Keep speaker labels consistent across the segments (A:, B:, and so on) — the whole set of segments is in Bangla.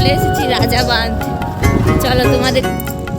A: চলে এসেছি রাজাবাঁধ। চলো তোমাদের,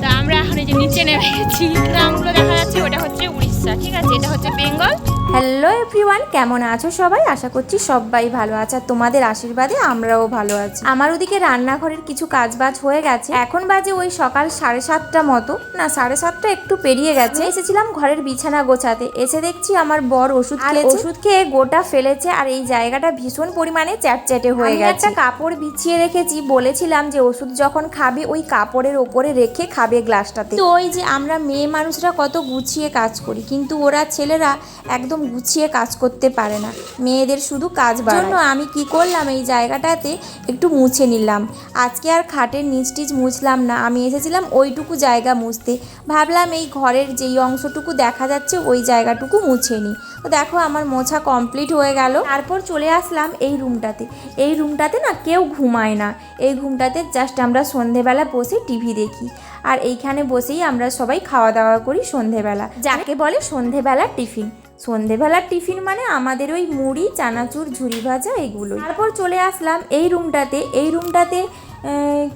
A: তা আমরা এখন এই যে নিচে নেমে গেছি, গ্রামগুলো দেখা যাচ্ছে, ওটা হচ্ছে উড়িষ্যা, ঠিক আছে, এটা হচ্ছে বেঙ্গল।
B: হ্যালো এভরিওয়ান, কেমন আছো সবাই? আশা করছি সবাই ভালো আছে, আর তোমাদের আশীর্বাদে আমরাও ভালো আছি। আমার ওদিকে রান্নাঘরের কিছু কাজবাজ হয়ে গেছে, এখন বাজে ওই সকাল 7:30 মতো, না 7:30 একটু পেরিয়ে গেছে। এসেছিলাম ঘরের বিছানা গোছাতে, এসে দেখছি আমার বর ওষুধ খেয়েছে, ওষুধ খেয়ে গোটা ফেলেছে, আর এই জায়গাটা ভীষণ পরিমাণে চ্যাটচ্যাটে হয়ে গেছে। একটা কাপড় বিছিয়ে রেখেছি, বলেছিলাম যে ওষুধ যখন খাবে ওই কাপড়ের ওপরে রেখে খাবে গ্লাসটাতে। তো ওই যে আমরা মেয়ে মানুষরা কত গুছিয়ে কাজ করি, কিন্তু ওরা ছেলেরা একদম গুছিয়ে কাজ করতে পারে না, মেয়েদের শুধু কাজ বাড়ায়। জন্য আমি কি করলাম, এই জায়গাটাতে একটু মুছে নিলাম। আজকে আর খাটের নিচ টিচ মুছলাম না, আমি এসেছিলাম ওইটুকু জায়গা মুছতে। ভাবলাম এই ঘরের যেই অংশটুকু দেখা যাচ্ছে ওই জায়গাটুকু মুছে নিই। তো দেখো আমার মোছা কমপ্লিট হয়ে গেল। তারপর চলে আসলাম এই রুমটাতে। এই রুমটাতে না কেউ ঘুমায় না, এই রুমটাতে জাস্ট আমরা সন্ধেবেলা বসে টিভি দেখি, আর এইখানে বসেই আমরা সবাই খাওয়া দাওয়া করি সন্ধেবেলা, যাকে বলে সন্ধেবেলার টিফিন। সন্ধেবেলার টিফিন মানে আমাদের ওই মুড়ি, চানাচুর, ঝুরি ভাজা এগুলোই। তারপর চলে আসলাম এই রুমটাতে। এই রুমটাতে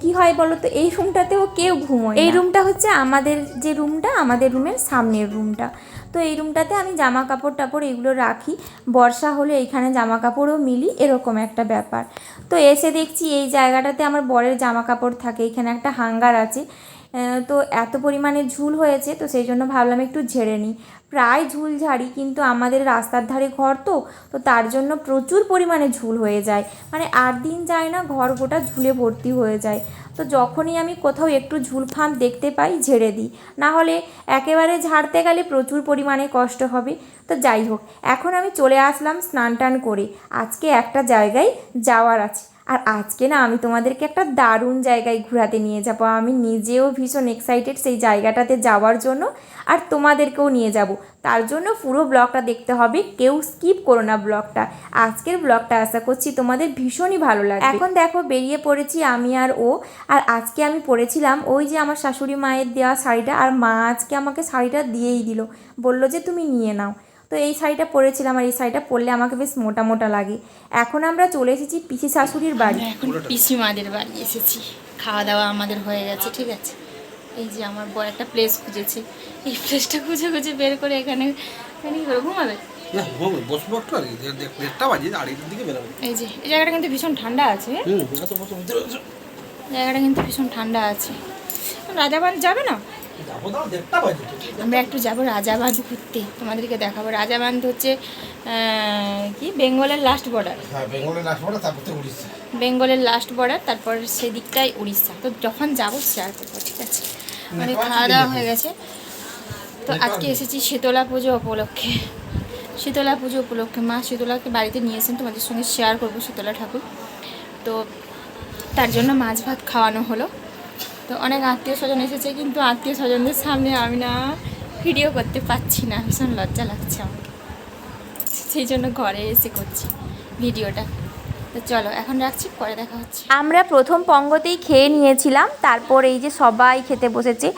B: কি হয় বলো তো, এই রুমটাতেও কেউ ঘুমোয়। এই রুমটা হচ্ছে আমাদের যে রুমটা, আমাদের রুমের সামনের রুমটা। তো এই রুমটাতে আমি জামা কাপড় টাপড় এগুলো রাখি, বর্ষা হলে এইখানে জামা কাপড়ও মিলি, এরকম একটা ব্যাপার। তো এসে দেখছি এই জায়গাটাতে আমার বরের জামা কাপড় থাকে, এখানে একটা হাঙ্গার আছে। তো এত পরিমাণে ঝুল হয়েছে, তো সেই জন্য ভাবলাম একটু ঝেড়ে নিই। প্রায় ঝুল ঝাড়ি, কিন্তু আমাদের রাস্তার ধারে ঘর, তো তার জন্য প্রচুর পরিমাণে ঝুল হয়ে যায়, মানে 8 দিন যায় না ঘর গোটা ঝুলে ভর্তি হয়ে যায়। তো যখনই আমি কোথাও একটু ঝুল ফাঁক দেখতে পাই ঝেড়ে দিই, না হলে একেবারে ঝাড়তে গেলে প্রচুর পরিমাণে কষ্ট হবে। তো যাই হোক, এখন আমি চলে আসলাম স্নান টান করে, আজকে একটা জায়গায় যাওয়ার আছে। আর আজকে না আমি তোমাদেরকে একটা দারুণ জায়গায় ঘোরাতে নিয়ে যাব, আমি নিজেও ভীষণ এক্সাইটেড সেই জায়গাটাতে যাওয়ার জন্য, আর তোমাদেরকেও নিয়ে যাব। তার জন্য পুরো ব্লগটা দেখতে হবে, কেউ স্কিপ করো না ব্লগটা। আজকের ব্লগটা আশা করছি তোমাদের ভীষণই ভালো লাগবে। এখন দেখো বেরিয়ে পড়েছি আমি আর ও। আর আজকে আমি পরেছিলাম ওই যে আমার শাশুড়ি মায়ের দেওয়া শাড়িটা, আর মা আজকে আমাকে শাড়িটা দিয়েই দিল, বলল যে তুমি নিয়ে নাও। তো এই শাড়িটা পরেছিলাম, আর এই শাড়িটা পরলে আমাকে বেশ মোটা মোটা লাগে। এখন আমরা চলে এসেছি পিসি শাশুড়ির বাড়ি।
A: এখন পিসিমাদের বাড়ি এসেছি, খাওয়া দাওয়া আমাদের হয়ে গেছে, ঠিক আছে। এই যে আমার বড় একটা প্লেস খুঁজেছে, এই প্লেসটা খুঁজে খুঁজে বের করে এখানে কি করে ঘুমাবে। এই যে এই জায়গাটা কিন্তু ভীষণ ঠান্ডা আছে, জায়গাটা কিন্তু ভীষণ ঠান্ডা আছে। রাজাবাঁধ যাবে না? আমরা একটু যাবো রাজাবাঁধ ঘুরতে, তোমাদেরকে দেখাবো। রাজাবাঁধ হচ্ছে কি বেঙ্গলের লাস্ট বর্ডার, বেঙ্গলের লাস্ট বর্ডার, তারপর সেদিকটাই উড়িষ্যা। তো যখন যাবো শেয়ার করবো, ঠিক আছে। মানে খাওয়া দাওয়া হয়ে গেছে। তো আজকে এসেছি শীতলা পুজো উপলক্ষে, শীতলা পুজো উপলক্ষে মা শীতলাকে বাড়িতে নিয়েছেন, তোমাদের সঙ্গে শেয়ার করবো শীতলা ঠাকুর। তো তার জন্য মাছ ভাত খাওয়ানো হলো। তো অনেক আত্মীয় স্বজন এসেছে, কিন্তু আত্মীয় স্বজনদের সামনে আমি না ভিডিও করতে পারছি না, ভীষণ লজ্জা লাগছে আমার, সেই জন্য ঘরে এসে করছি ভিডিওটা। তো চলো এখন রাখছি, পরে দেখা হচ্ছে।
B: আমরা প্রথম পঙ্গতেই খেয়ে নিয়েছিলাম, তারপর এই যে সবাই খেতে বসেছে।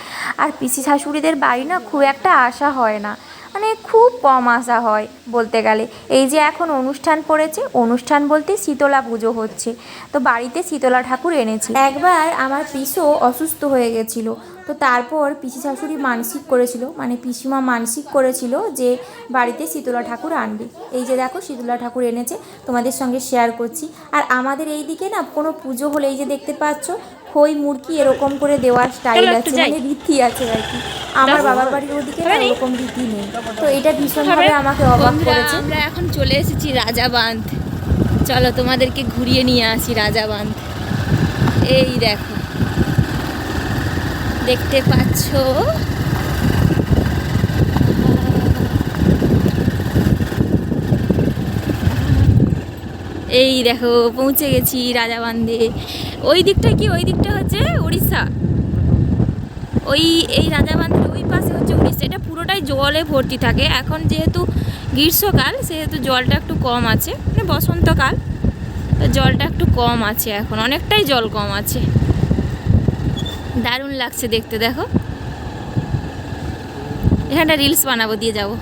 B: আর পিসি শাশুড়িদের বাড়ি না খুব একটা আসা হয় না, মানে খুব কম আসা হয় বলতে গেলে। এই যে এখন অনুষ্ঠান পড়েছে, অনুষ্ঠান বলতে শীতলা পুজো হচ্ছে, তো বাড়িতে শীতলা ঠাকুর এনেছি। একবার আমার পিসো অসুস্থ হয়ে গেছিলো, তো তারপর পিসি শাশুড়ি মানসিক করেছিল, মানে পিসিমা মানসিক করেছিল যে বাড়িতে শীতলা ঠাকুর আনবে। এই যে দেখো শীতলা ঠাকুর এনেছে, তোমাদের সঙ্গে শেয়ার করছি। আর আমাদের এই দিকে না কোনো পুজো হলে এই যে দেখতে পাচ্ছ খই মুরকি এরকম করে দেওয়ার স্টাইল আছে, মানে রীতি আছে আর কি। আমার বাবার বাড়ির ওদিকে না এরকম রীতি নেই, তো এটা ভীষণভাবে আমাকে অবাক করেছে।
A: আমরা এখন চলে এসেছি রাজাবাঁধ, চলো তোমাদেরকে ঘুরিয়ে নিয়ে আসি রাজাবাঁধ। এই দেখো, দেখতে পাচ্ছ এই দেখো পৌঁছে গেছি রাজাবাঁধে। ওই দিকটা কি, ওই দিকটা হচ্ছে উড়িষ্যা, ওই এই রাজাবাঁধের ওই পাশে হচ্ছে উড়িষ্যা। এটা পুরোটাই জলে ভর্তি থাকে, এখন যেহেতু গ্রীষ্মকাল সেহেতু জলটা একটু কম আছে, মানে বসন্তকাল তো জলটা একটু কম আছে, এখন অনেকটাই জল কম আছে। দারুণ লাগছে দেখতে, দেখো এখানটা রিলস বানাবো, দিয়ে যাবো।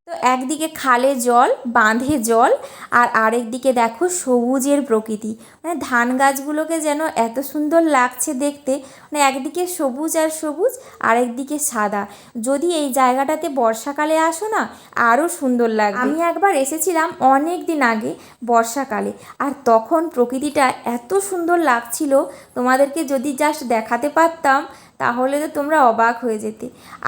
B: তো একদিকে খালে জল, বাঁধে জল, আর আরেকদিকে দেখো সবুজের প্রকৃতি। মানে ধান গাছগুলোকে যেন এত সুন্দর লাগছে দেখতে, মানে একদিকে সবুজ আর সবুজ, আরেকদিকে সাদা। যদি এই জায়গাটাতে বর্ষাকালে আসো না, আরও সুন্দর লাগবে। আমি একবার এসেছিলাম অনেক দিন আগে বর্ষাকালে, আর তখন প্রকৃতিটা এত সুন্দর লাগছিল, তোমাদেরকে যদি জাস্ট দেখাতে পারতাম তাহলে তো তোমরা অবাক হয়ে যেতে।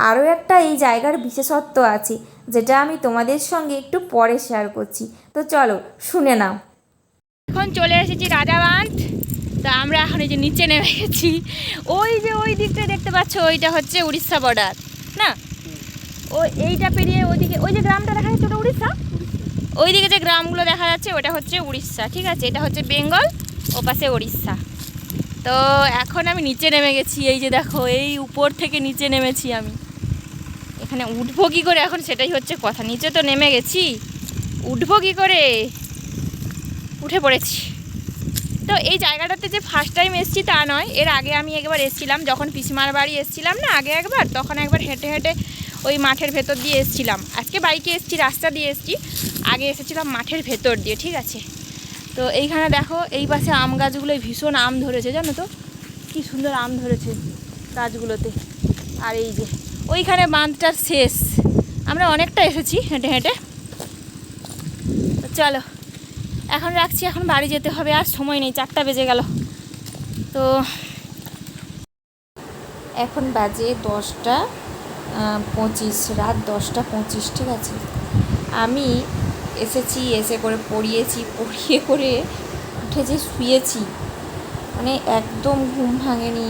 B: আরও একটা এই জায়গার বিশেষত্ব আছে, যেটা আমি তোমাদের সঙ্গে একটু পরে শেয়ার করছি। তো চলো শুনে নাও।
A: এখন চলে এসেছি রাজাবাঁধ। তো আমরা এখন এই যে নিচে নেমে গেছি। ওই যে ওই দিকটা দেখতে পাচ্ছ, ওইটা হচ্ছে উড়িষ্যা বর্ডার না? এইটা পেরিয়ে ওইদিকে ওই যে গ্রামটা দেখা যাচ্ছে, ওটা উড়িষ্যা। ওইদিকে যে গ্রামগুলো দেখা যাচ্ছে ওটা হচ্ছে উড়িষ্যা, ঠিক আছে? এটা হচ্ছে বেঙ্গল, ও পাশে উড়িষ্যা। তো এখন আমি নিচে নেমে গেছি, এই যে দেখো, এই উপর থেকে নিচে নেমেছি আমি। এখানে উঠবো কী করে এখন সেটাই হচ্ছে কথা। নিচে তো নেমে গেছি, উঠবো কী করে? উঠে পড়েছি। তো এই জায়গাটাতে যে ফার্স্ট টাইম এসেছি তা নয়, এর আগে আমি একবার এসেছিলাম যখন পিসিমার বাড়ি এসেছিলাম না, আগে একবার, তখন একবার হেঁটে হেঁটে ওই মাঠের ভেতর দিয়ে এসেছিলাম। আজকে বাইকে এসেছি, রাস্তা দিয়ে এসেছি, আগে এসেছিলাম মাঠের ভেতর দিয়ে, ঠিক আছে? তো এইখানে দেখো, এই পাশে আম গাছগুলোয় ভীষণ আম ধরেছে, জানো তো? কী সুন্দর আম ধরেছে গাছগুলোতে। আর এই যে ওইখানে বাঁধটার শেষ, আমরা অনেকটা এসেছি হেঁটে হেঁটে। তো চলো এখন রাখছি, এখন বাড়ি যেতে হবে, আর সময় নেই, 4টা বেজে গেল। তো
B: এখন বাজে 10টা 25, রাত 10টা 25, ঠিক আছে? আমি এসেছি, এসে করে পড়িয়েছি, পড়িয়ে করে উঠে যে শুয়েছি, মানে একদম ঘুম ভাঙেনি।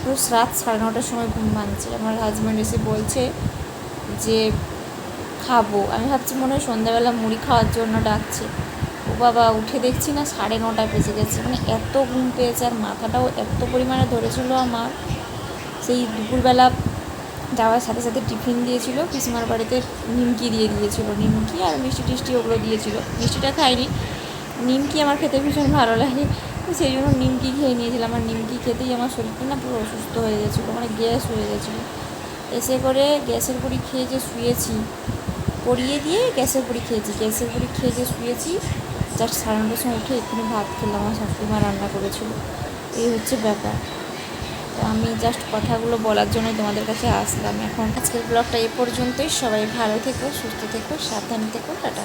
B: পুরো রাত 9:30টার সময় ঘুম ভাঙছে। আমার হাজব্যান্ড এসে বলছে যে খাবো। আমি ভাবছি মনে হয় সন্ধ্যাবেলা মুড়ি খাওয়ার জন্য ডাকছে। ও বাবা, উঠে দেখছি না 9:30 বেজে গেছে। মানে এত ঘুম পেয়েছে, আর মাথাটাও এত পরিমাণে ধরেছিল আমার। সেই দুপুরবেলা যাওয়ার সাথে সাথে টিফিন দিয়েছিল পিসিমার বাড়িতে, নিমকি দিয়ে দিয়েছিল, নিমকি আর মিষ্টি টিষ্টি ওগুলো দিয়েছিল। মিষ্টিটা খাইনি, নিমকি আমার খেতে ভীষণ ভালো লাগে, তো সেই জন্য নিমকি খেয়ে নিয়েছিলাম। আর নিমকি খেতেই আমার শরীরটা না পুরো অসুস্থ হয়ে গেছিলো, মানে গ্যাস হয়ে গেছিলো। এসে করে গ্যাসের বড়ি খেয়ে যে শুয়েছি, পরিয়ে দিয়ে গ্যাসের বড়ি খেয়েছি, গ্যাসের বড়ি খেয়ে যে শুয়েছি, জাস্ট 9:30টার সময় উঠে এক্ষুনি ভাত খেলাম, আমার শাশুড়িমা রান্না করেছিল। এই হচ্ছে ব্যাপার। তো আমি জাস্ট কথাগুলো বলার জন্যই তোমাদের কাছে আসলাম। এখন আজকের ব্লগটা এ পর্যন্তই। সবাই ভালো থেকো, সুস্থ থেকো, সাবধানে থেকো, টাটা।